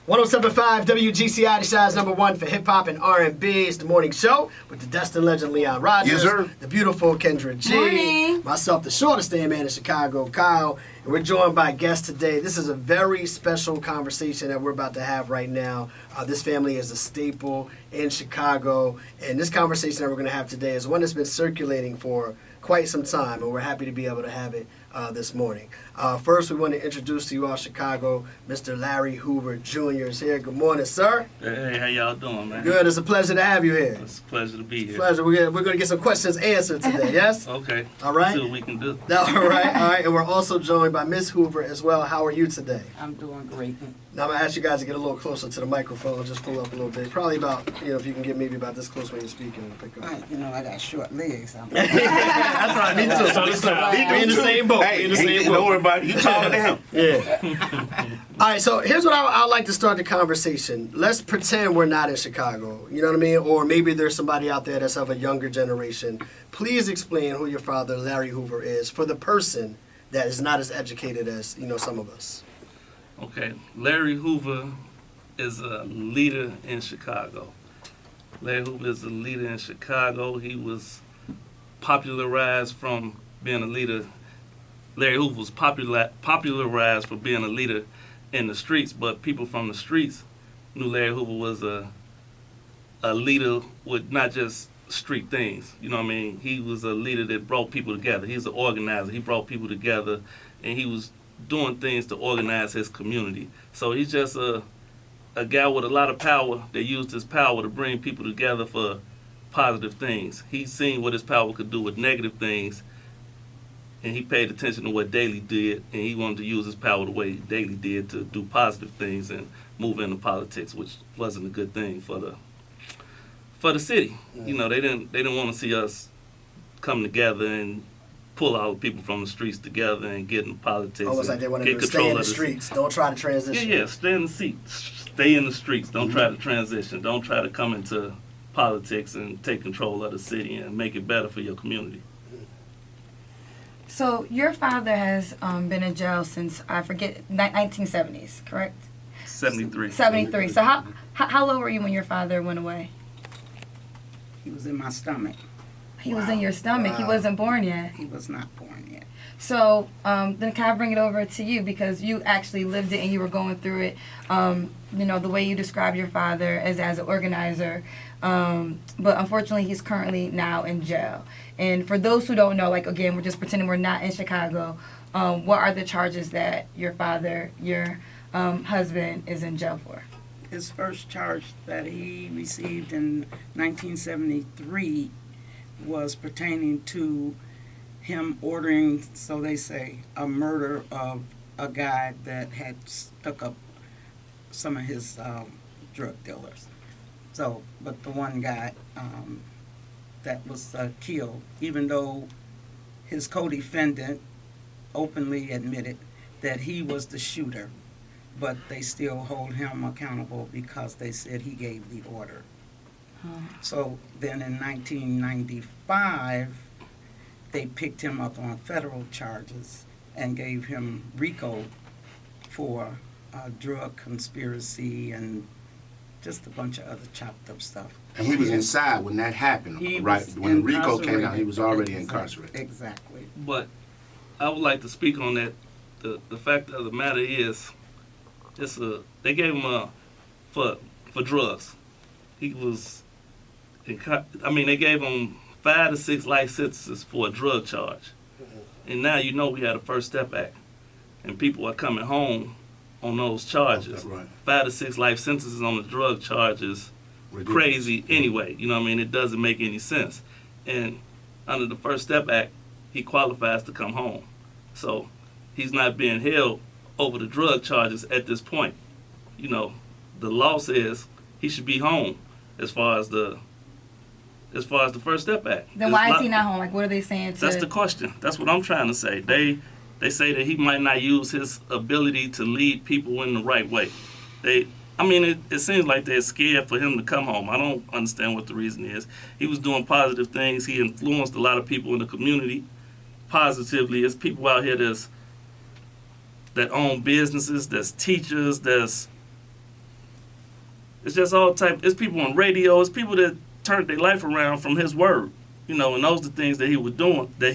107.5 WGCI, the size number one for hip hop and R&B. It's the morning show with the Destin legend Leon Rogers, Yes, sir. the beautiful Kendra G, Morning. myself, the shortest day man in Chicago, Kyle, and we're joined by guests today. This is a very special conversation that we're about to have right now. This family is a staple in Chicago, and this conversation that we're going to have today is one that's been circulating for quite some time, and we're happy to be able to have it this morning. First, we want to introduce to you all Chicago, Mr. Larry Hoover Jr. is here. Good morning, sir. Hey, how y'all doing, man? Good. It's a pleasure to have you here. It's a pleasure to be here. Pleasure. We're going to get some questions answered today, yes? Okay. All right. See what we can do. All right. And we're also joined by Miss Hoover as well. How are you today? I'm doing great. Now, I'm going to ask you guys to get a little closer to the microphone. Just pull up a little bit. Probably about, if you can get maybe about this close when you're speaking. And pick up. I got short legs. That's right. Me too. We're in the same boat. Hey, don't worry about it. You taller than him. Yeah. All right, so here's what I'd like to start the conversation. Let's pretend we're not in Chicago, you know what I mean? Or maybe there's somebody out there that's of a younger generation. Please explain who your father, Larry Hoover, is for the person that is not as educated as, some of us. Okay. Larry Hoover is a leader in Chicago. Larry Hoover is a leader in Chicago. He was popularized from being a leader. Larry Hoover was popularized for being a leader in the streets, but people from the streets knew Larry Hoover was a leader with not just street things. You know what I mean? He was a leader that brought people together. He's an organizer. He brought people together, and he was doing things to organize his community. So he's just a guy with a lot of power that used his power to bring people together for positive things. He's seen what his power could do with negative things, and he paid attention to what Daley did, and he wanted to use his power the way Daley did to do positive things and move into politics, which wasn't a good thing for the city. Mm. They didn't want to see us come together and pull all the people from the streets together and get in politics. Almost like they wanted get to stay in the streets. Don't try to transition. Yeah, stay in the seat. Stay in the streets. Don't try to transition. Don't try to come into politics and take control of the city and make it better for your community. So your father has been in jail since, I forget, 1970s, correct? 73. 73. So how low were you when your father went away? He was in my stomach. He was in your stomach. He wasn't born yet. He was not born yet. So then can I bring it over to you, because you actually lived it and you were going through it. The way you describe your father as an organizer. But unfortunately, he's currently now in jail. And for those who don't know, again, we're just pretending we're not in Chicago. What are the charges that your father, your husband, is in jail for? His first charge that he received in 1973 was pertaining to him ordering, so they say, a murder of a guy that had stuck up some of his drug dealers. So, but the one guy that was killed, even though his co-defendant openly admitted that he was the shooter, but they still hold him accountable because they said he gave the order. So then in 1995, they picked him up on federal charges and gave him RICO for drug conspiracy and just a bunch of other chopped up stuff. And he was inside when that happened, He right? was When RICO came out, incarcerated. he was already incarcerated. Exactly. But I would like to speak on that. The fact of the matter is, they gave him for drugs. He was, they gave him 5 to 6 life sentences for a drug charge. And now we had a First Step Act, and people are coming home on those charges. Right. 5 to 6 life sentences on the drug charges, crazy anyway. It doesn't make any sense. And under the First Step Act, he qualifies to come home. So he's not being held over the drug charges at this point. The law says he should be home as far as the First Step Act. Then why is he not home? What are they saying to... That's the question. That's what I'm trying to say. They say that he might not use his ability to lead people in the right way. It seems like they're scared for him to come home. I don't understand what the reason is. He was doing positive things. He influenced a lot of people in the community positively. There's people out here that own businesses, there's teachers, there's It's just all type. It's people on radio. It's people that turned their life around from his word. You know, and those are the things that he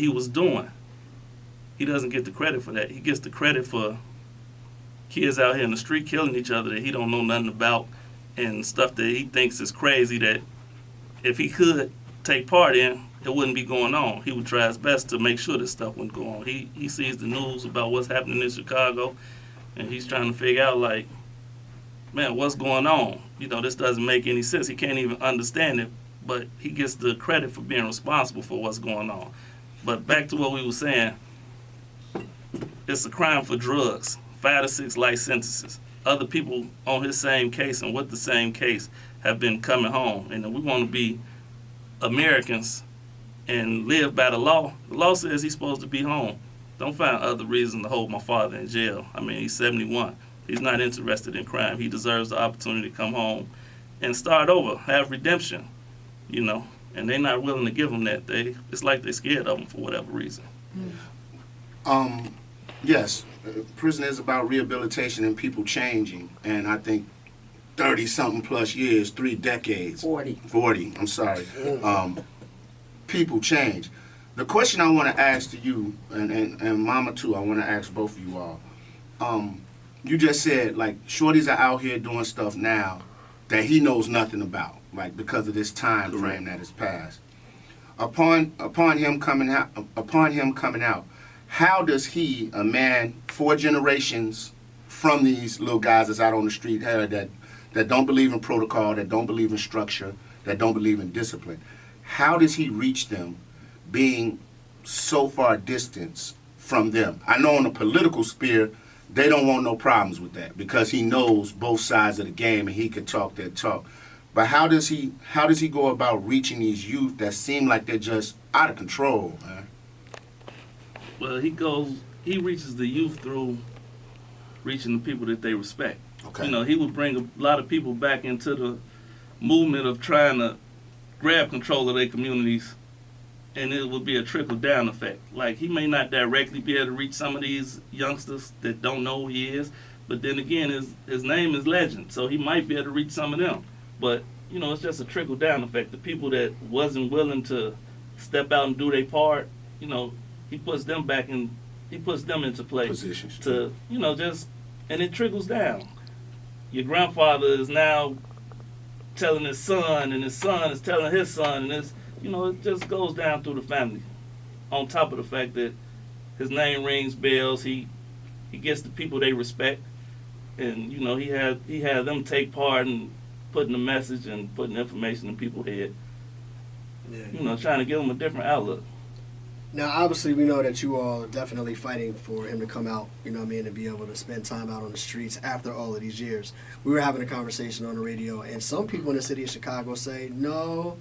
was doing. He doesn't get the credit for that. He gets the credit for kids out here in the street killing each other that he don't know nothing about, and stuff that he thinks is crazy that if he could take part in, it wouldn't be going on. He would try his best to make sure this stuff wouldn't go on. He sees the news about what's happening in Chicago, and he's trying to figure out, like, man, what's going on? You know, this doesn't make any sense. He can't even understand it, but he gets the credit for being responsible for what's going on. But back to what we were saying, it's a crime for drugs, 5 to 6 life sentences. Other people on his same case and with the same case have been coming home. And we want to be Americans and live by the law. The law says he's supposed to be home. Don't find other reason to hold my father in jail. I mean, he's 71. He's not interested in crime. He deserves the opportunity to come home and start over, have redemption, you know. And they're not willing to give him that. It's like they're scared of him for whatever reason. Yes, prison is about rehabilitation and people changing. And I think 30-something plus years, 3 decades. 40, I'm sorry. People change. The question I want to ask to you, and Mama too, I want to ask both of you all. You just said, like, shorties are out here doing stuff now that he knows nothing about, like, because of this time frame that has passed. Upon him coming out, how does he, a man 4 generations from these little guys that's out on the street here that don't believe in protocol, that don't believe in structure, that don't believe in discipline, how does he reach them being so far distance from them? I know on the political sphere, they don't want no problems with that because he knows both sides of the game and he can talk that talk. But how does he go about reaching these youth that seem like they're just out of control, man? Well, he reaches the youth through reaching the people that they respect. Okay. You know, he would bring a lot of people back into the movement of trying to grab control of their communities, and it would be a trickle-down effect. Like, he may not directly be able to reach some of these youngsters that don't know who he is, but then again, his name is legend, so he might be able to reach some of them. But, you know, it's just a trickle-down effect. The people that wasn't willing to step out and do their part, you know, he puts them into place Positions. to, you know, and it trickles down. Your grandfather is now telling his son, and his son is telling his son, and it's, you know, it just goes down through the family. On top of the fact that his name rings bells, he gets the people they respect, and, you know, he had them take part in putting the message and putting information in people's head. Yeah. You know, trying to give them a different outlook. Now, obviously, we know that you all are definitely fighting for him to come out, you know what I mean, and be able to spend time out on the streets after all of these years. We were having a conversation on the radio, and some people in the city of Chicago say no,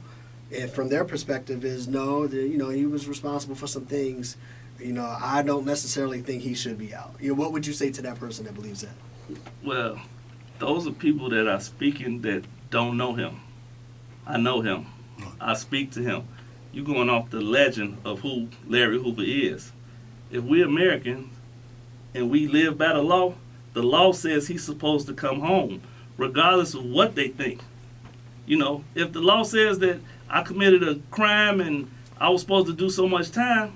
and from their perspective is no, that, you know, he was responsible for some things. You know, I don't necessarily think he should be out. You know, what would you say to that person that believes that? Well, those are people that are speaking that don't know him. I know him. I speak to him. You're going off the legend of who Larry Hoover is. If we're Americans and we live by the law says he's supposed to come home, regardless of what they think. You know, if the law says that I committed a crime and I was supposed to do so much time,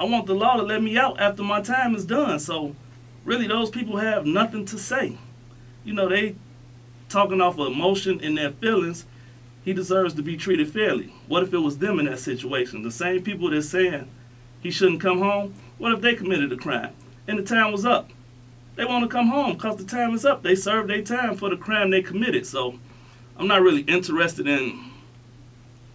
I want the law to let me out after my time is done. So really those people have nothing to say. You know, they talking off of emotion and their feelings. He deserves to be treated fairly. What if it was them in that situation? The same people that's saying he shouldn't come home, what if they committed a crime and the time was up? They want to come home because the time is up. They served their time for the crime they committed. So I'm not really interested in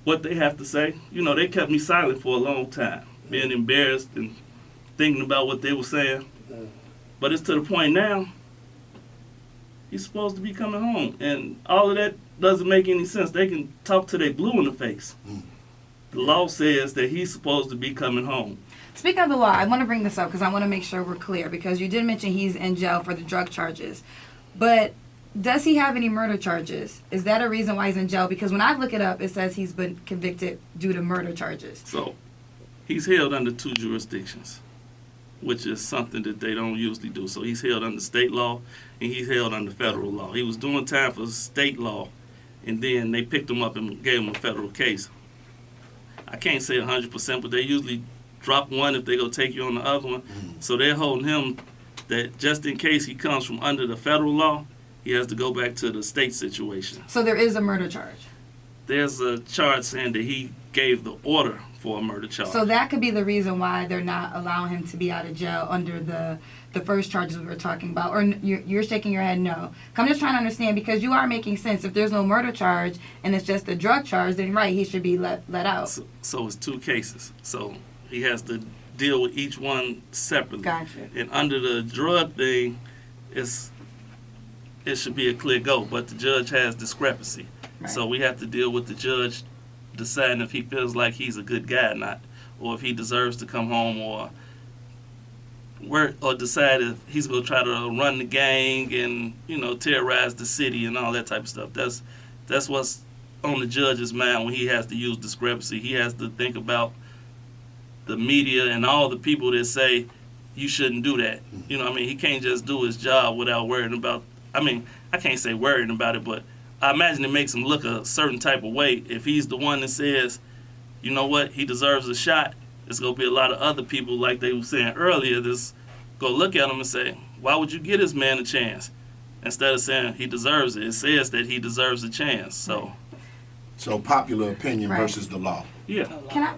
what they have to say. You know, they kept me silent for a long time, being embarrassed and thinking about what they were saying. But it's to the point now, he's supposed to be coming home. And all of that doesn't make any sense. They can talk till they blue in the face. The law says that he's supposed to be coming home. Speaking of the law, I want to bring this up because I want to make sure we're clear, because you did mention he's in jail for the drug charges. But does he have any murder charges? Is that a reason why he's in jail? Because when I look it up, it says he's been convicted due to murder charges. So he's held under 2 jurisdictions. which is something that they don't usually do. So he's held under state law and he's held under federal law. He was doing time for state law, and then they picked him up and gave him a federal case. I can't say 100%, but they usually drop one if they go take you on the other one. So they're holding him that just in case he comes from under the federal law, he has to go back to the state situation. So there is a murder charge. There's a charge saying that he gave the order for a murder charge. So that could be the reason why they're not allowing him to be out of jail under the first charges we were talking about. Or you're shaking your head no. I'm just trying to understand, because you are making sense. If there's no murder charge and it's just a drug charge, then right, he should be let out. So it's two cases. So he has to deal with each one separately. Gotcha. And under the drug thing, it should be a clear go, but the judge has discrepancy. Right. So we have to deal with the judge deciding if he feels like he's a good guy or not, or if he deserves to come home, or decide if he's going to try to run the gang and, terrorize the city and all that type of stuff. That's what's on the judge's mind when he has to use discrepancy. He has to think about the media and all the people that say you shouldn't do that. He can't just do his job without worrying about, I can't say worrying about it, but I imagine it makes him look a certain type of way. If he's the one that says, you know what, he deserves a shot, there's going to be a lot of other people, like they were saying earlier, that's going to look at him and say, why would you give this man a chance? Instead of saying he deserves it, it says that he deserves a chance. So popular opinion Right. versus the law. Yeah. Can I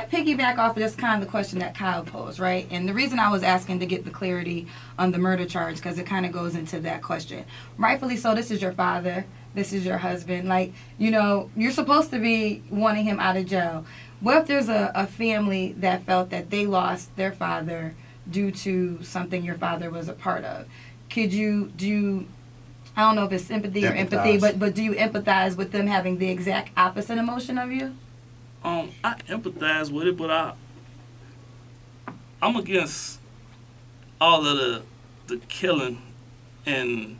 piggyback off of just kind of the question that Kyle posed, right? And the reason I was asking to get the clarity on the murder charge, because it kind of goes into that question. Rightfully so, this is your father. This is your husband. You're supposed to be wanting him out of jail. What if there's a family that felt that they lost their father due to something your father was a part of? I don't know if it's sympathy or empathy, but do you empathize with them having the exact opposite emotion of you? I empathize with it, but I'm against all of the killing and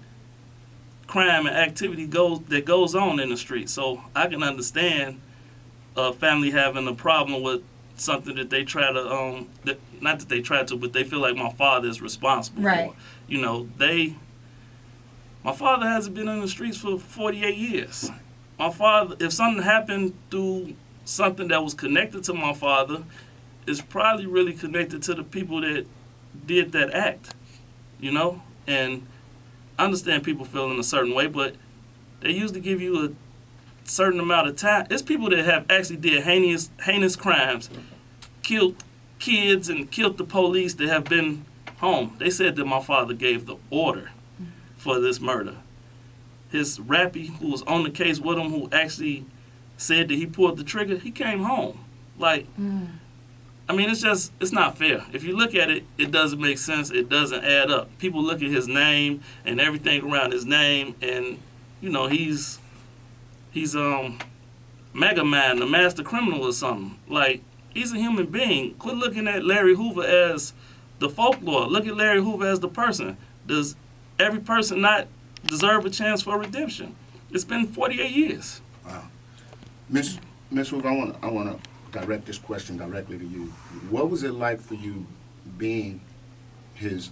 crime and activity that goes on in the street. So I can understand a family having a problem with something that they try to not that they try to, but they feel like my father is responsible Right. for. My father hasn't been in the streets for 48 years. My father, if something happened through something that was connected to my father, is probably really connected to the people that did that act, And I understand people feel in a certain way, but they usually give you a certain amount of time. It's people that have actually did heinous crimes, killed kids and killed the police that have been home. They said that my father gave the order for this murder. His rappy, who was on the case with him, who actually said that he pulled the trigger, he came home. It's not fair. If you look at it, it doesn't make sense. It doesn't add up. People look at his name and everything around his name, and he's Mega Man, the master criminal or something. He's a human being. Quit looking at Larry Hoover as the folklore. Look at Larry Hoover as the person. Does every person not deserve a chance for redemption? It's been 48 years. Wow. Miss Hoover, I want to direct this question directly to you. What was it like for you being his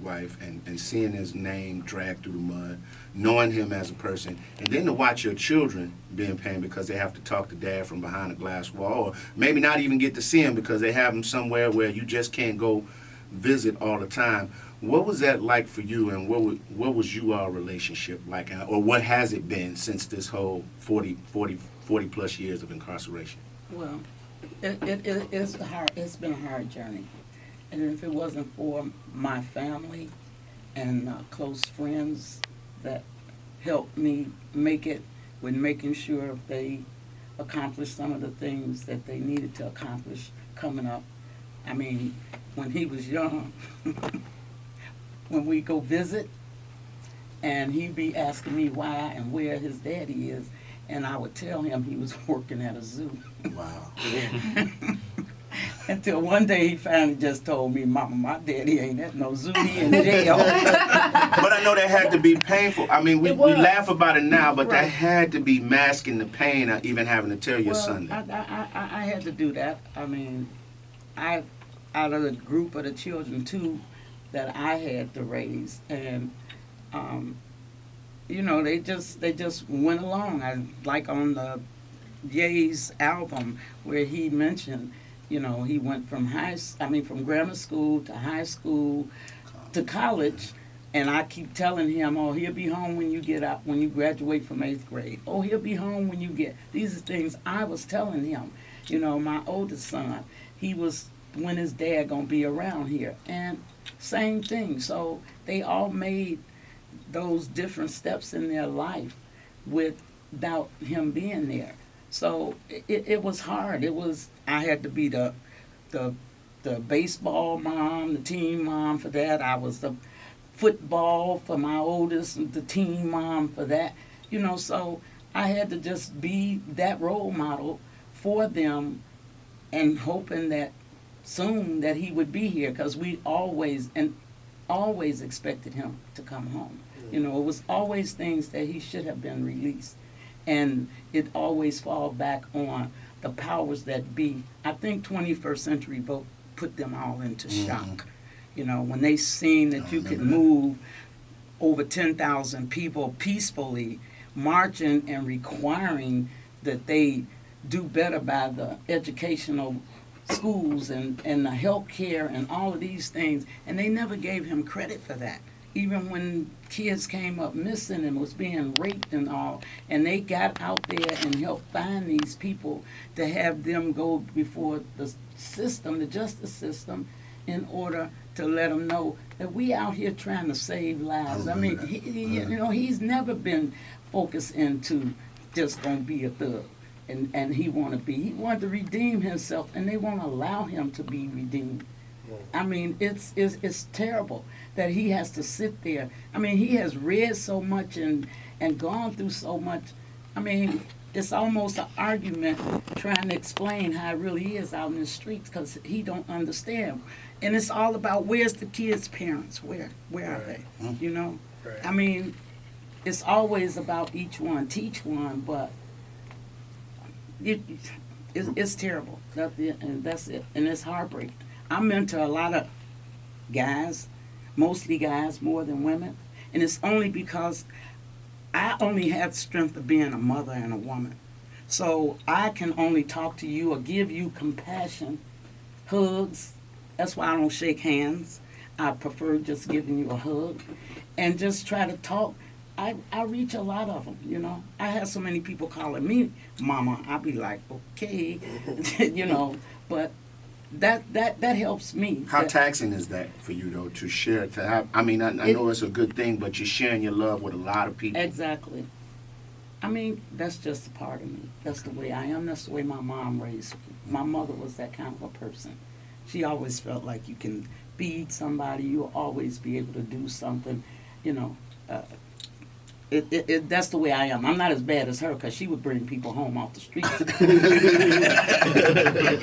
wife and seeing his name dragged through the mud, knowing him as a person, and then to watch your children be in pain because they have to talk to dad from behind a glass wall, or maybe not even get to see him because they have him somewhere where you just can't go visit all the time? What was that like for you, and what was your relationship like, or what has it been since this whole 40 plus years of incarceration? Well, it's hard. It's been a hard journey, and if it wasn't for my family and close friends that helped me make it, with making sure they accomplished some of the things that they needed to accomplish coming up. When he was young, when we go visit, and he'd be asking me why and where his daddy is, and I would tell him he was working at a zoo. Wow. Until one day he finally just told me, Mama, my daddy ain't at no zoo, he in jail. But I know that had to be painful. We laugh about it now, but Right. that had to be masking the pain of even having to tell your son that. I had to do that. out of the group of the children too that I had to raise, and you know, they just went along. I like on the Ye's album where he mentioned, you know, he went from from grammar school to high school to college. And I keep telling him, oh, he'll be home when you get out, when you graduate from 8th grade. Oh, he'll be home when you get. These are things I was telling him. You know, my oldest son, he was, when his dad gonna be around here? And same thing. So they all made those different steps in their life without him being there. So it was hard. I had to be the baseball mom, the team mom for that. I was the football for my oldest, the team mom for that. You know, so I had to just be that role model for them, and hoping that soon that he would be here, because we always expected him to come home. You know, it was always things that he should have been released, and it always fall back on the powers that be. I think 21st Century Vote put them all into shock. You know, when they seen that you could move over 10,000 people peacefully, marching and requiring that they do better by the educational schools and the health care and all of these things, and they never gave him credit for that. Even when kids came up missing and was being raped and all, and they got out there and helped find these people to have them go before the system, the justice system, in order to let them know that we out here trying to save lives. I mean, you know, he's never been focused into just gonna be a thug, and he wanted to redeem himself, and they won't allow him to be redeemed. I mean, it's terrible that he has to sit there. I mean, he has read so much and gone through so much. I mean, it's almost an argument trying to explain how it really is out in the streets, because he don't understand. And it's all about, where's the kids' parents? Where are they? You know? Right. I mean, it's always about each one, teach one, but it's terrible. That's it. And it's heartbreaking. I mentor a lot of guys, mostly guys more than women, and it's only because I only have the strength of being a mother and a woman. So I can only talk to you or give you compassion, hugs. That's why I don't shake hands. I prefer just giving you a hug and just try to talk. I reach a lot of them, you know. I have so many people calling me mama. I'll be like, okay, you know, but that helps me. How taxing is that for you, though, to share, to have, I mean, I know it's a good thing, but you're sharing your love with a lot of people. Exactly. I mean, that's just a part of me. That's the way I am. That's the way my mom raised me. My mother was that kind of a person. She always felt like you can feed somebody, you'll always be able to do something, you know. That's the way I am. I'm not as bad as her, because she would bring people home off the streets.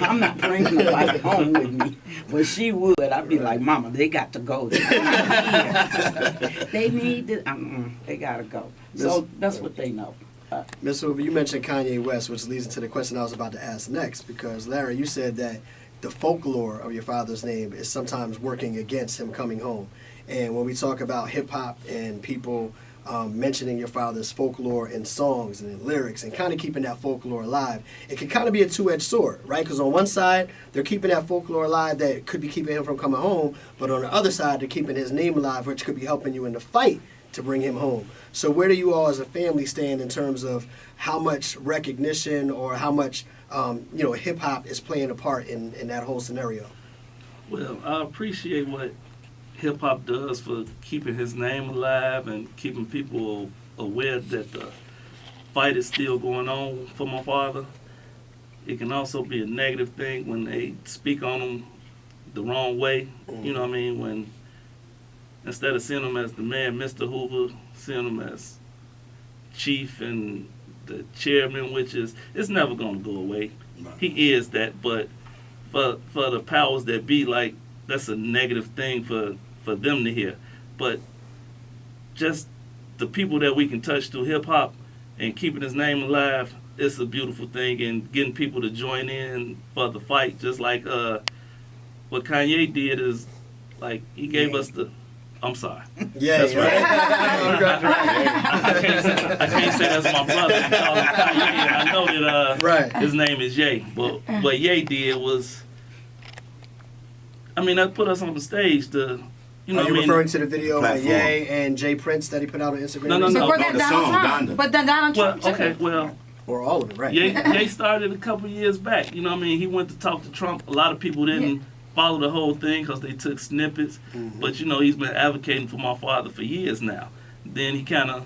I'm not bringing nobody home with me, but she would. I'd be like, Mama, they got to go. They need to, they got to go. So that's what they know. Ms. Hoover, you mentioned Kanye West, which leads into the question I was about to ask next, because Larry, you said that the folklore of your father's name is sometimes working against him coming home. And when we talk about hip-hop and people mentioning your father's folklore in songs and in lyrics and kind of keeping that folklore alive, it can kind of be a two-edged sword, right? Because on one side, they're keeping that folklore alive that could be keeping him from coming home, but on the other side, they're keeping his name alive, which could be helping you in the fight to bring him home. So where do you all as a family stand in terms of how much recognition or how much hip-hop is playing a part in that whole scenario? Well, I appreciate what hip-hop does for keeping his name alive and keeping people aware that the fight is still going on for my father. It can also be a negative thing when they speak on him the wrong way. You know what I mean? When instead of seeing him as the man, Mr. Hoover, seeing him as chief and the chairman, which is, it's never going to go away. He is that, but for the powers that be, like, that's a negative thing for them to hear. But just the people that we can touch through hip-hop and keeping his name alive, it's a beautiful thing, and getting people to join in for the fight, just like what Kanye did is, like, he gave us the. I'm sorry. Yeah, That's right. right. I can't say that's my brother. I call him Kanye. I know that Right. his name is Ye. But what Ye did was, I mean, that put us on the stage to, you know Are what you I mean? referring to the video by Platform. Ye and Jay Prince that he put out on Instagram? No, no, no. Before that, the Donald song, Trump. Donda. But then Donald Well, Trump, too. okay, well, Or all of it, right? Ye started a couple years back. You know what I mean? He went to talk to Trump. A lot of people didn't follow the whole thing because they took snippets. Mhm. But, you know, he's been advocating for my father for years now. Then he kind of,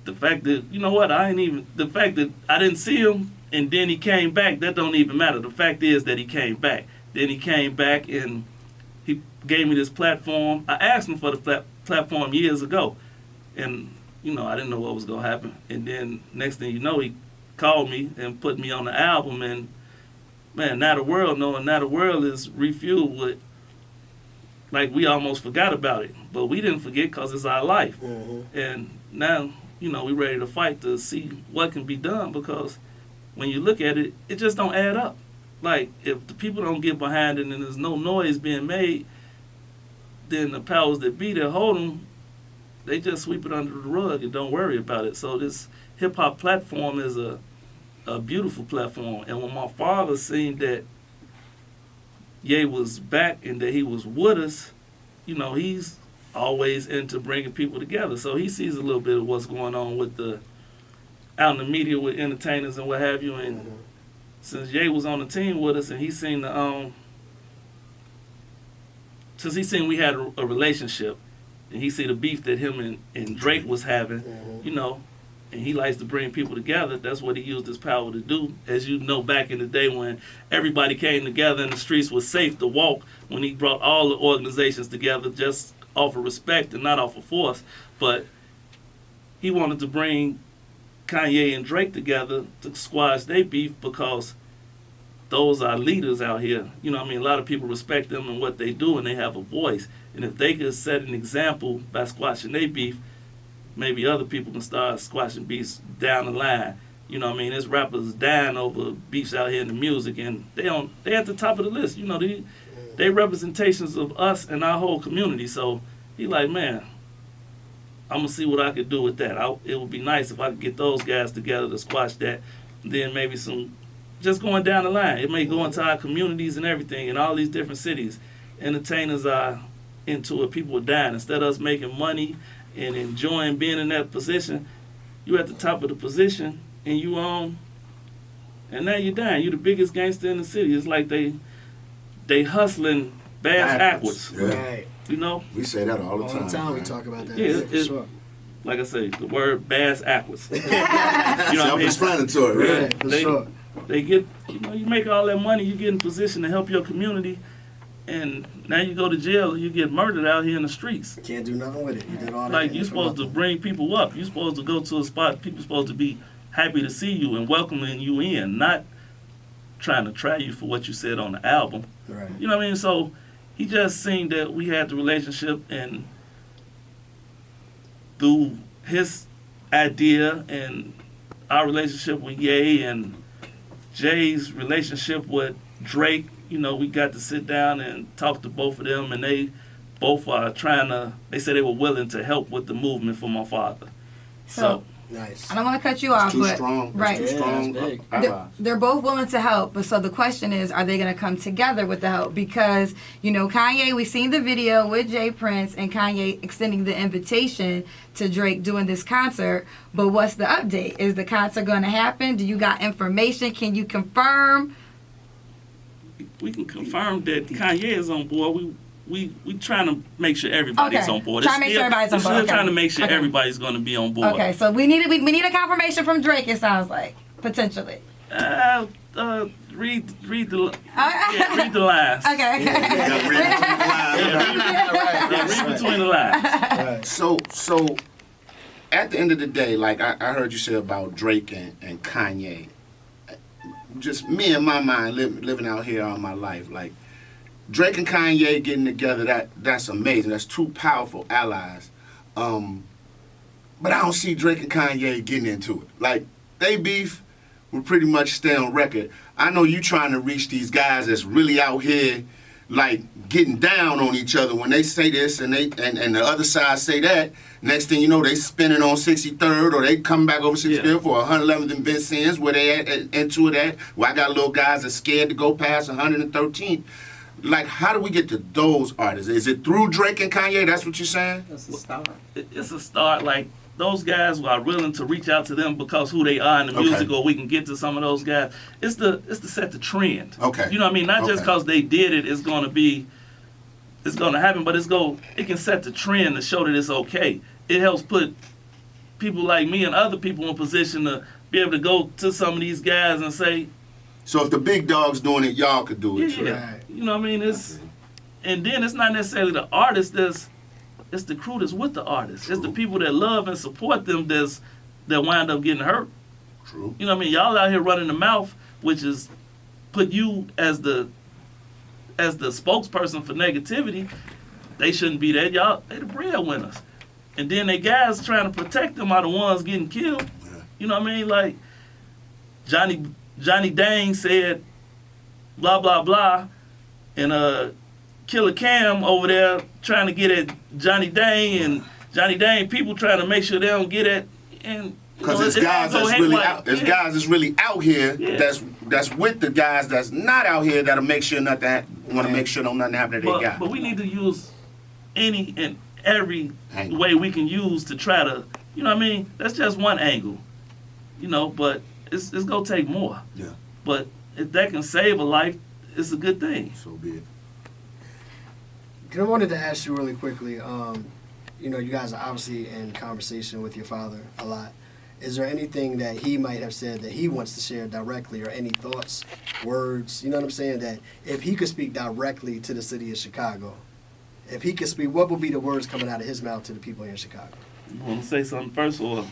the fact that, you know what, the fact that I didn't see him and then he came back, that don't even matter. The fact is that he came back. Then he came back and he gave me this platform. I asked him for the platform years ago. And, you know, I didn't know what was going to happen. And then next thing you know, he called me and put me on the album. And, man, Now the World is refueled with, like, we almost forgot about it. But we didn't forget because it's our life. Mhm. And now, you know, we ready to fight to see what can be done, because when you look at it, it just don't add up. Like, if the people don't get behind it and there's no noise being made, then the powers that be that hold them, they just sweep it under the rug and don't worry about it. So this hip-hop platform is a beautiful platform. And when my father seen that Ye was back and that he was with us, you know, he's always into bringing people together. So he sees a little bit of what's going on with out in the media with entertainers and what have you. And since Ye was on the team with us and he seen since he seen we had a relationship and he see the beef that him and Drake was having, you know, and he likes to bring people together. That's what he used his power to do. As you know, back in the day when everybody came together and the streets was safe to walk, when he brought all the organizations together just off of respect and not off of force. But he wanted to bring Kanye and Drake together to squash their beef, because those are leaders out here. You know what I mean? A lot of people respect them and what they do, and they have a voice. And if they could set an example by squashing their beef, maybe other people can start squashing beefs down the line. You know what I mean? There's rappers dying over beefs out here in the music, and they at the top of the list. You know, they representations of us and our whole community. So he like, man, I'm gonna see what I could do with that. It would be nice if I could get those guys together to squash that. Then maybe some, just going down the line. It may go into our communities and everything in all these different cities. Entertainers are into it. People are dying. Instead of us making money and enjoying being in that position, you at the top of the position and you and now you're dying. You're the biggest gangster in the city. It's like they hustling backwards. Yeah. Right. You know? We say that all the All time. the time we man. talk about that. Yeah, for sure. Like I say, the word bass backwards. You know what I mean? Self-explanatory, right? Yeah, for They- sure. They get, you know, you make all that money, you get in position to help your community, and now you go to jail, you get murdered out here in the streets. Can't do nothing with it. You did all that. Like, you're supposed to bring people up. You're supposed to go to a spot, people supposed to be happy to see you and welcoming you in, not trying to try you for what you said on the album. Right. You know what I mean? So he just seen that we had the relationship, and through his idea and our relationship with Ye and Jay's relationship with Drake, you know, we got to sit down and talk to both of them, and they both are they said they were willing to help with the movement for my father. So Nice. I don't want to cut you off, Too but strong. right. Too strong. Yeah, that's big. They're both willing to help, but so the question is, are they going to come together with the help? Because, you know, Kanye, we've seen the video with Jay Prince and Kanye extending the invitation to Drake doing this concert, but what's the update? Is the concert going to happen? Do you got information? Can you confirm? we can confirm that Kanye is on board. We trying to make sure everybody's Okay. on board. Trying to make sure everybody's on board. We're Okay. trying to make sure Okay. everybody's going to be on board. Okay, so we need a confirmation from Drake, it sounds like, potentially. Read the read the lines. Okay. Read between the lines. Right. So at the end of the day, like I heard you say about Drake and Kanye, just me in my mind living out here all my life, like Drake and Kanye getting together, that's amazing. That's two powerful allies. But I don't see Drake and Kanye getting into it. Like, they beef, we pretty much stay on record. I know you trying to reach these guys that's really out here, like getting down on each other when they say this and and the other side say that. Next thing you know, they spinning on 63rd, or they come back over 63rd for 111th and Vincennes, where they at into it at. Where I got little guys that scared to go past 113th. Like, how do we get to those artists? Is it through Drake and Kanye? That's what you're saying? That's a start. It's a start. Like, those guys are willing to reach out to them because who they are in the music, or we can get to some of those guys. It's to set the trend. Okay. You know what I mean? Not just because they did it, it's going to happen, but it can set the trend to show that it's okay. It helps put people like me and other people in position to be able to go to some of these guys and say, so if the big dog's doing it, y'all could do it. yeah. You know what I mean? And then it's not necessarily the artist it's the crew that's with the artist. True. It's the people that love and support them that wind up getting hurt. True. You know what I mean? Y'all out here running the mouth, which is put you as the spokesperson for negativity. They shouldn't be that. Y'all, they the breadwinners. And then they guys trying to protect them are the ones getting killed. Yeah. You know what I mean? Like Johnny Dang said blah blah blah, and Killer Cam over there trying to get at Johnny Dang, and Johnny Dang people trying to make sure they don't get at, and because there's guys that's really out. There's guys that's really out here. Yeah. That's with the guys that's not out here that'll make sure nothing want to make sure don't nothing happen to their guy. But we need to use any and every Angle. way we can use to try to, you know what I mean? That's just one angle, you know. But it's gonna take more. Yeah. But if that can save a life, it's a good thing. So be it. I wanted to ask you really quickly. You know, you guys are obviously in conversation with your father a lot. Is there anything that he might have said that he wants to share directly, or any thoughts, words, you know what I'm saying, that if he could speak directly to the city of Chicago, if he could speak, what would be the words coming out of his mouth to the people here in Chicago? You want to say something first, or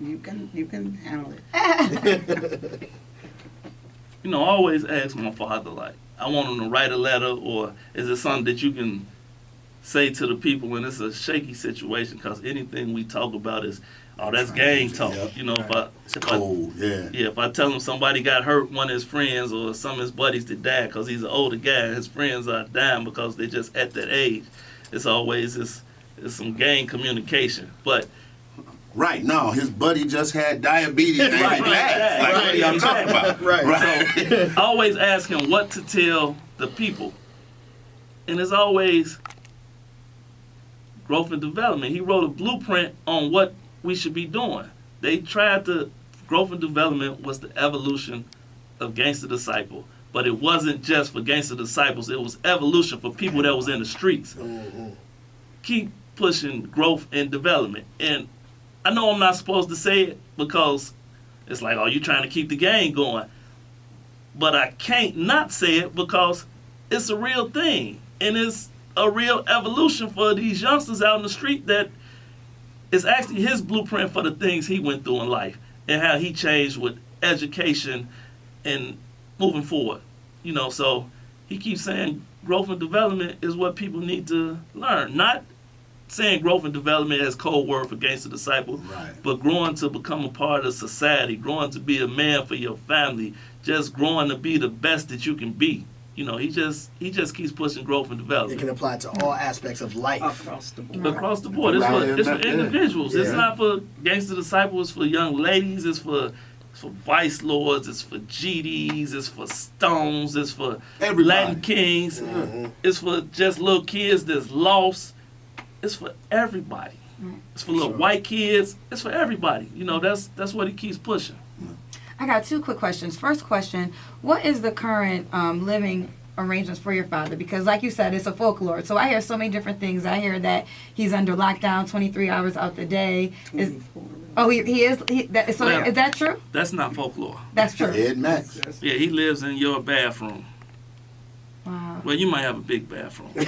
You can handle it. you know, I always ask my father, like, I want him to write a letter, or is it something that you can say to the people when it's a shaky situation? Because anything we talk about is, oh, that's gang talk. Yep. You know, It's cold, yeah. If I tell him somebody got hurt, one of his friends or some of his buddies that died, because he's an older guy, and his friends are dying because they just at that age. It's always it's some gang communication. But Right, no, his buddy just had diabetes and he died. Like, what are y'all talking about? Right. so I always ask him what to tell the people. And it's always growth and development. He wrote a blueprint on what we should be doing. They tried to, growth and development was the evolution of Gangsta Disciple. But it wasn't just for Gangsta Disciples, it was evolution for people that was in the streets. Mm-hmm. Keep pushing growth and development. And I know I'm not supposed to say it because it's like, oh, you trying to keep the game going. But I can't not say it because it's a real thing. And it's a real evolution for these youngsters out in the street that is actually his blueprint for the things he went through in life and how he changed with education and moving forward. You know, so he keeps saying growth and development is what people need to learn. Not saying growth and development as code word for Gangsta Disciple, Right. but growing to become a part of society, growing to be a man for your family, just growing to be the best that you can be. You know, he just keeps pushing growth and It development. can apply to all aspects of life. Across the board. Across the board. It's for individuals. It's not for Gangsta Disciples, it's for young ladies, it's for Vice Lords, it's for GDs, it's for Stones, it's for Everybody. Latin Kings, it's for just little kids that's lost. It's for everybody. It's for little white kids. It's for everybody. You know, that's what he keeps pushing. I got two quick questions. First question, what is the current living arrangements for your father? Because like you said, it's a folklore. So I hear so many different things. I hear that he's under lockdown 23 hours out the day. Is that true? That's not folklore. That's true. Ed Max. Yeah, he lives in your bathroom. Wow. Well, you might have a big bathroom. Well,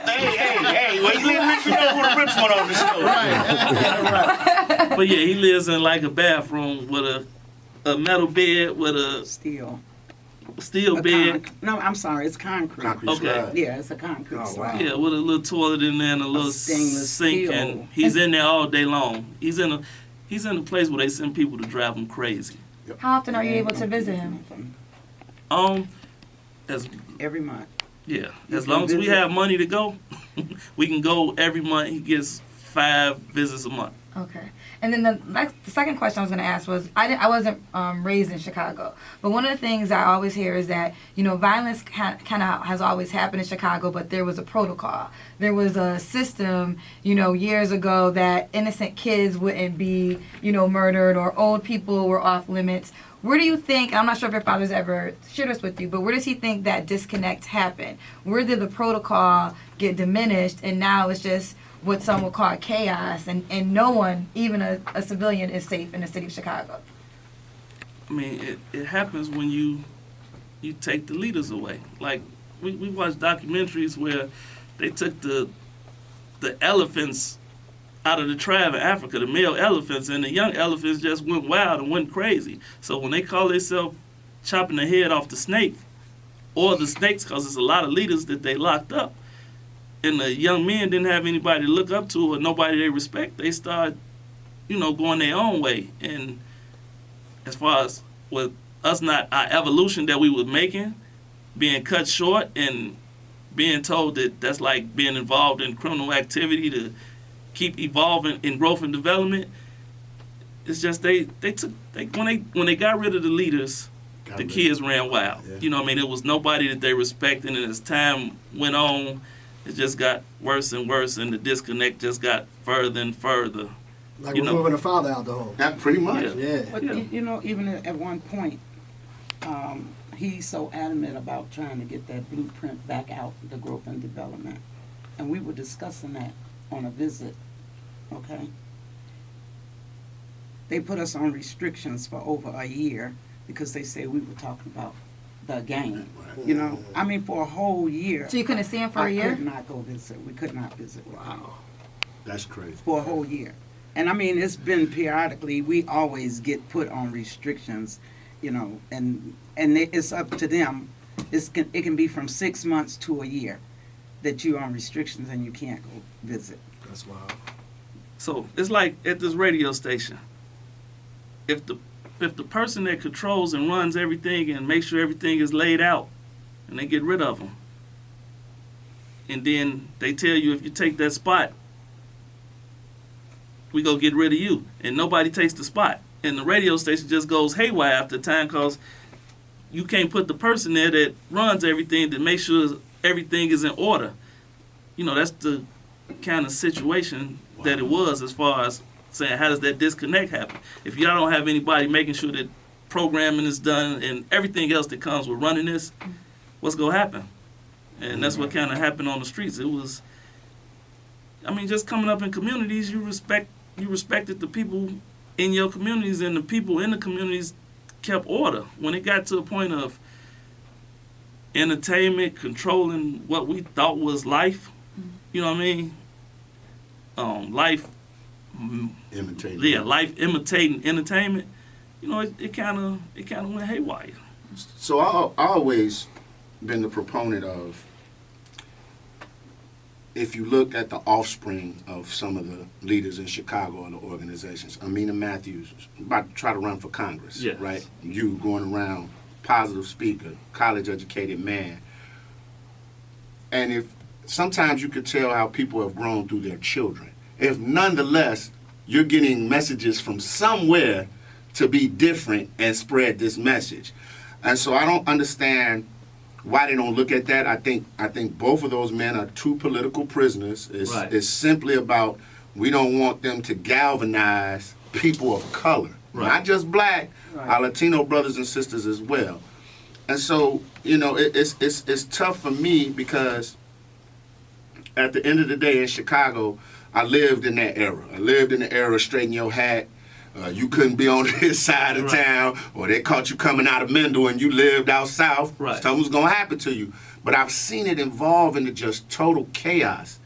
hey, well, you let me know who the rich one on the show. Right. But yeah, he lives in like a bathroom with a metal bed with a Steel. steel bed. No, I'm sorry, it's concrete. Concrete Okay. slab. Yeah, it's a concrete Oh, slab. wow. Yeah, with a little toilet in there and a little stainless sink, steel. and he's in there all day long. He's in a place where they send people to drive him crazy. How often are you able to visit him? As Every month. yeah, You as can long as we visit. have money to go, we can go every month. He gets 5 visits a month. Okay. And then the second question I was going to ask was, I wasn't raised in Chicago, but one of the things I always hear is that, violence kind of has always happened in Chicago, but there was a protocol. There was a system, years ago that innocent kids wouldn't be, murdered, or old people were off limits. Where do you think, and I'm not sure if your father's ever shared this with you, but where does he think that disconnect happened? Where did the protocol get diminished, and now it's just what some would call chaos, and no one, even a civilian, is safe in the city of Chicago? I mean, it happens when you take the leaders away. Like, we watch documentaries where they took the elephants out of the tribe in Africa, the male elephants, and the young elephants just went wild and went crazy. So when they call themselves chopping the head off the snake, or the snakes, because there's a lot of leaders that they locked up, and the young men didn't have anybody to look up to or nobody they respect, they start, going their own way. And as far as with us not, our evolution that we were making, being cut short and being told that that's like being involved in criminal activity to keep evolving in growth and development, it's just when they got rid of the leaders, the kids ran wild. Yeah. It was nobody that they respected, and as time went on, it just got worse and worse, and the disconnect just got further and further. Like we're moving the father out the home. That pretty much. Yeah. But, even at one point, he's so adamant about trying to get that blueprint back out, the growth and development. And we were discussing that on a visit, okay? They put us on restrictions for over a year because they said we were talking about the game, for a whole year. So you couldn't see him for a I year? could not go visit. We could not visit with him That's crazy. for a whole year. And it's been periodically, we always get put on restrictions, and it's up to them. It can be from 6 months to a year that you're on restrictions and you can't go visit. That's wild. So it's like at this radio station. If the person that controls and runs everything and makes sure everything is laid out, and they get rid of them, and then they tell you if you take that spot, we go get rid of you, and nobody takes the spot, and the radio station just goes haywire after time because you can't put the person there that runs everything to make sure everything is in order. That's the kind of situation that it was, as far as saying, how does that disconnect happen? If y'all don't have anybody making sure that programming is done and everything else that comes with running this, what's going to happen? And that's what kind of happened on the streets. It was, just coming up in communities, you respected the people in your communities, and the people in the communities kept order. When it got to a point of entertainment controlling what we thought was life, life Imitating. Yeah, life imitating entertainment. It kind of went haywire. So I always been the proponent of, if you look at the offspring of some of the leaders in Chicago and the organizations, Amina Matthews about to try to run for Congress, Yes. right? You going around, positive speaker, college educated man. And if sometimes you could tell how people have grown through their children. If nonetheless you're getting messages from somewhere to be different and spread this message. And so I don't understand why they don't look at that. I think both of those men are two political prisoners. Right. It's simply about, we don't want them to galvanize people of color. Right. Not just black, Right. our Latino brothers and sisters as well. And so, it's tough for me because at the end of the day in Chicago, I lived in that era. I lived in the era of straighten your hat. You couldn't be on this side of Right. town, or they caught you coming out of Mendel and you lived out south. Right. Something was going to happen to you. But I've seen it evolve into just total chaos.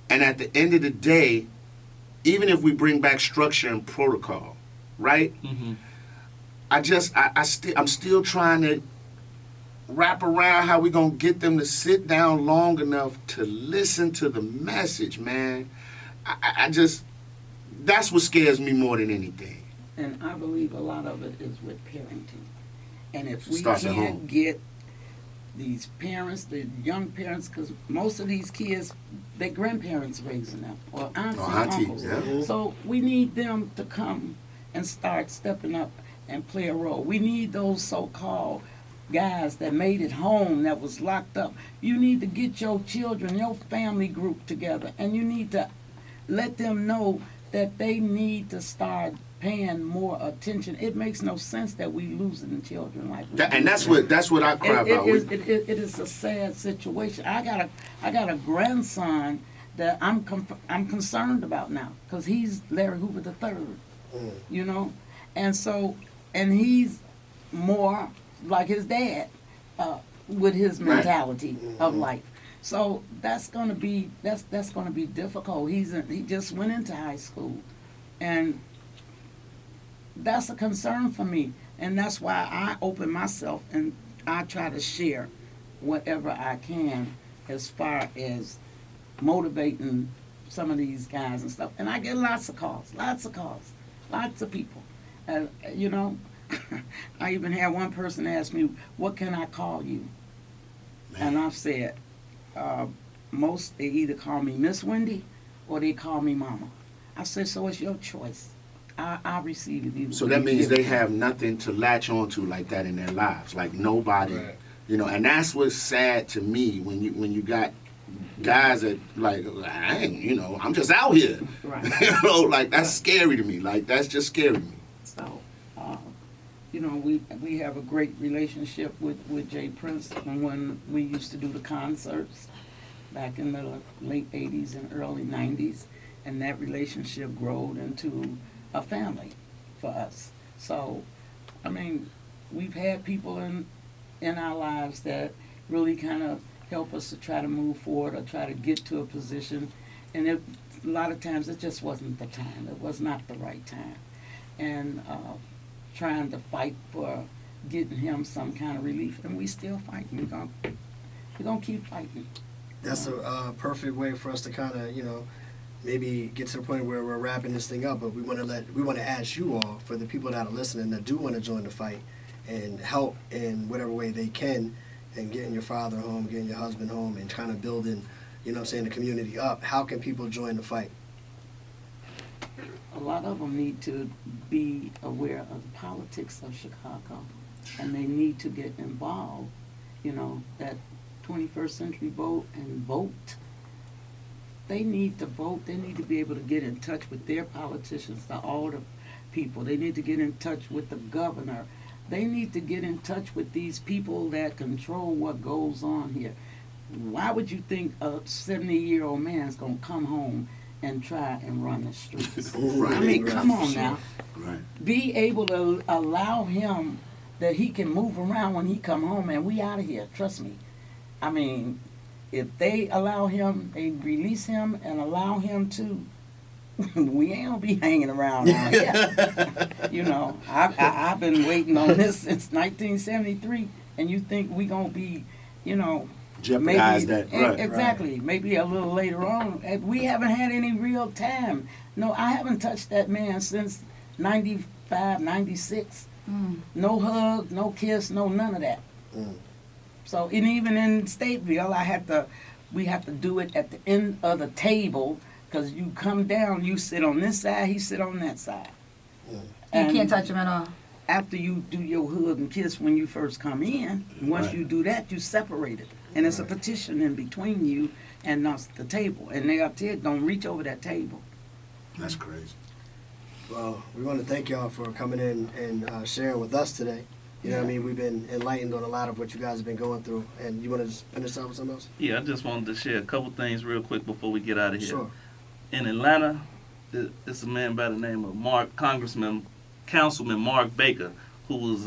And at the end of the day, even if we bring back structure and protocol, right? Mm-hmm. I'm still trying to wrap around how we gonna get them to sit down long enough to listen to the message, man. I just, that's what scares me more than anything. And I believe a lot of it is with parenting. And if we Starts at home. can't get these parents, the young parents, because most of these kids, their grandparents raising them, or aunts Or and aunties, uncles. yeah. So we need them to come and start stepping up and play a role. We need those so-called guys that made it home, that was locked up. You need to get your children, your family group together, and you need to let them know that they need to start paying more attention. It makes no sense that we losing children like we And that's what I cry about. it is a sad situation. I got a grandson that I'm concerned about now because he's Larry Hoover the third, you know, and he's more like his dad with his mentality of life. So that's gonna be difficult. He just went into high school, and that's a concern for me. And that's why I open myself and I try to share whatever I can as far as motivating some of these guys and stuff. And I get lots of calls, lots of people. And you know, I even had one person ask me, "What can I call you?" And I've said, most they either call me Miss Winndye or they call me Mama. I said, so it's your choice. I receive it either. So that means they have nothing to latch onto like that in their lives, like nobody, you know. And that's what's sad to me when you got guys that like, I ain't, you know, I'm just out here, Right. you know, like that's scary to me. Like that's just scary to me. So, you know, we have a great relationship with Jay Prince when we used to do the concerts back in the late 80s and early 90s, and that relationship growed into a family for us. So, I mean, we've had people in our lives that really kind of help us to try to move forward or try to get to a position, and a lot of times it just wasn't the time. It was not the right time. And trying to fight for getting him some kind of relief, and we still fighting. We're gonna keep fighting. That's a perfect way for us to kind of, you know, maybe get to the point where we're wrapping this thing up. But we want to ask you all, for the people that are listening that do want to join the fight and help in whatever way they can, and getting your father home, getting your husband home, and kind of building, you know what I'm saying, the community up. How can people join the fight? A lot of them need to be aware of the politics of Chicago, and they need to get involved. You know, that 21st century vote and vote. They need to vote. They need to be able to get in touch with their politicians, the older people. They need to get in touch with the governor. They need to get in touch with these people that control what goes on here. Why would you think a 70-year-old man's going to come home and try and run the streets? Right. I mean, come on now. Right. Be able to allow him that he can move around when he come home, and we out of here. Trust me. I mean, if they allow him, they release him and allow him to, we ain't gonna be hanging around out here. You know, I've been waiting on this since 1973, and you think we gonna be, you know, Jeopardize maybe, that. Right. exactly. Maybe a little later on. We haven't had any real time. No, I haven't touched that man since 95, 96. No hug, no kiss, no none of that. So, and even in Stateville, we have to do it at the end of the table, because you come down, you sit on this side, he sit on that side. You And can't touch him at all. after you do your hug and kiss when you first come in, once you do that, you separate it. And it's a petition in between you and us, the table. And they up there, don't reach over that table. That's crazy. Well, we want to thank y'all for coming in and sharing with us today. You know what I mean? We've been enlightened on a lot of what you guys have been going through. And you want to just finish up with something else? Yeah, I just wanted to share a couple things real quick before we get out of here. Sure. In Atlanta, it's a man by the name of Councilman Mark Baker, who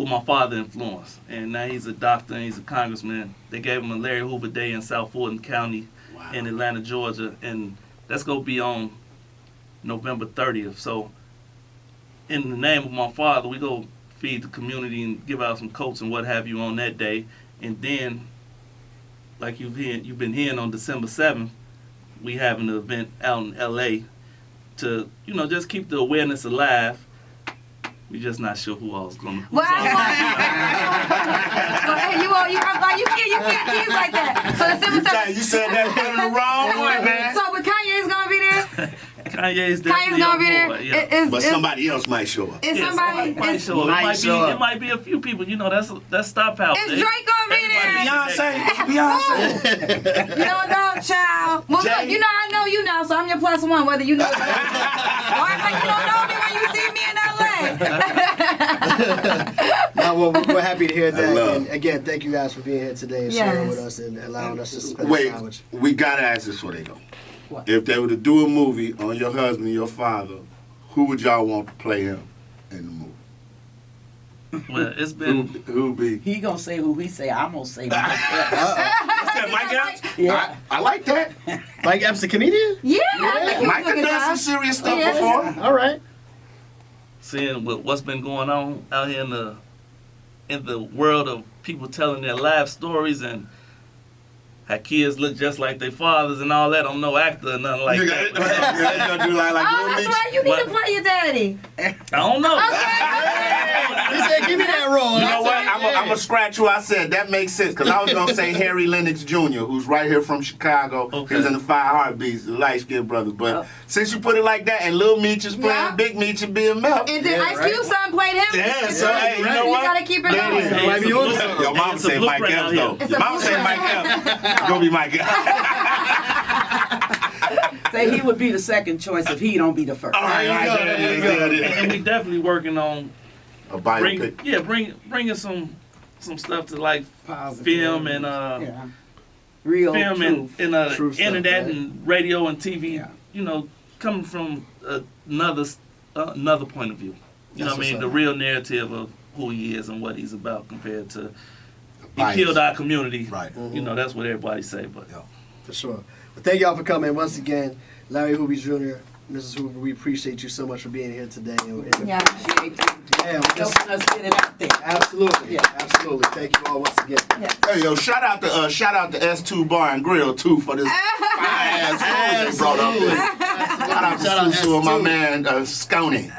my father influenced, and now he's a doctor and he's a congressman. They gave him a Larry Hoover Day in South Fulton County in Atlanta, Georgia, and that's gonna be on November 30th. So, in the name of my father, we go feed the community and give out some coats and what have you on that day. And then, like you've been hearing on December 7th, we have an event out in LA to, just keep the awareness alive. We just not sure who all's going to. Well, you can't tease like that. So December 7th. You said that in the wrong way, man. So, but Kanye's gonna be there. Kanye's definitely Kanye's gonna be on there. board, yeah. But somebody else might show up. Is Yeah, somebody? might show up. It might be a few people. That's star power. Is Drake gonna be there? Beyonce. You don't know, child. Well, look, I know you now, so I'm your +1, whether you know it or not. Or if you don't know me when you see me in LA. No, well, we're happy to hear that. love. And again, thank you guys for being here today and sharing with us and allowing us to spend Wait, time with you. we gotta ask this before they go. What? If they were to do a movie on your husband and your father, who would y'all want to play him in the movie? Well, it's been. Who be? He gonna say who he say. I'm gonna say Mike Epps. Said Mike Epps? Yeah. I like that. Mike Epps, the comedian? Yeah, I think he Mike was has a good done some guy. serious stuff Yeah. before. All right. Seeing what's been going on out here in the world of people telling their life stories and how kids look just like their fathers and all that. I'm no actor or nothing like You that. gonna do like Oh, Little that's Meech? right. You need to play your daddy. I don't know. He said, give me that role. You know what? That's I'm going to scratch who I said. That makes sense. Because I was going to say Harry Lennox Jr., who's right here from Chicago. Okay. He was in the Five Heartbeats, the light-skinned brothers. But since you put it like that, and Lil Meech is playing Yeah. Big Meech and BMF. And then Ice Cube's son played him. Yeah, so hey, you know You what? gotta keep it There going. is. Hey, Might it's be a on blueprint. something. Your mama It's a said Mike blueprint Epps, out though. here. It's Your a mama said Mike Epps. It's going to be Mike Epps. Say he would be the second choice if he don't be the first. All right, there it is. And we definitely working on A biopic. bringing some stuff to like Positive. film and Yeah. Real film truth. and True stuff, internet right? and radio and TV. Yeah. Coming from another point of view. You know That's what I mean? what's The up. real narrative of who he is and what he's about compared to he Bias. killed our community. Right. That's what everybody say, but. For sure. Well, thank y'all for coming once again. Larry Hoover Jr., Mrs. Hoover, we appreciate you so much for being here today. Yeah. Yeah, Helping us get it out there. absolutely. Yeah. Absolutely. Thank you all once again. Hey, yo, shout out to S2 Bar and Grill, too, for this fire-ass food they brought up there. Shout out to Susu and my man, Sconey.